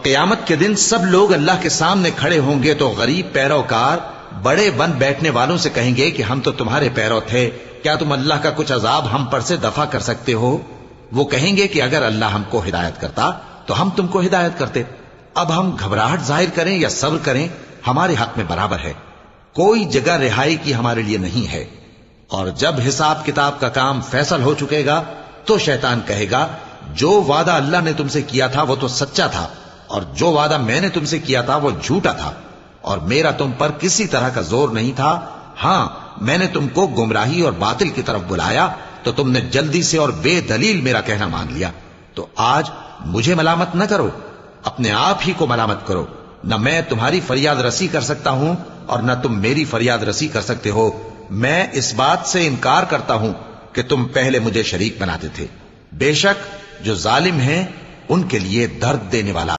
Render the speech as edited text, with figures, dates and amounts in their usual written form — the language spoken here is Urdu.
قیامت کے دن سب لوگ اللہ کے سامنے کھڑے ہوں گے تو غریب پیروکار بڑے بن بیٹھنے والوں سے کہیں گے کہ ہم تو تمہارے پیرو تھے، کیا تم اللہ کا کچھ عذاب ہم پر سے دفع کر سکتے ہو؟ وہ کہیں گے کہ اگر اللہ ہم کو ہدایت کرتا تو ہم تم کو ہدایت کرتے۔ اب ہم گھبراہٹ ظاہر کریں یا صبر کریں ہمارے حق میں برابر ہے، کوئی جگہ رہائی کی ہمارے لیے نہیں ہے۔ اور جب حساب کتاب کا کام فیصل ہو چکے گا تو شیطان کہے گا جو وعدہ اللہ نے تم سے کیا تھا وہ تو سچا تھا، اور جو وعدہ میں نے تم سے کیا تھا وہ جھوٹا تھا، اور میرا تم پر کسی طرح کا زور نہیں تھا۔ ہاں، میں نے تم کو گمراہی اور باطل کی طرف بلایا تو تم نے جلدی سے اور بے دلیل میرا کہنا مان لیا۔ تو آج مجھے ملامت نہ کرو، اپنے آپ ہی کو ملامت کرو۔ نہ میں تمہاری فریاد رسی کر سکتا ہوں اور نہ تم میری فریاد رسی کر سکتے ہو۔ میں اس بات سے انکار کرتا ہوں کہ تم پہلے مجھے شریک بناتے تھے۔ بے شک جو ظالم ہیں ان کے لیے درد دینے والا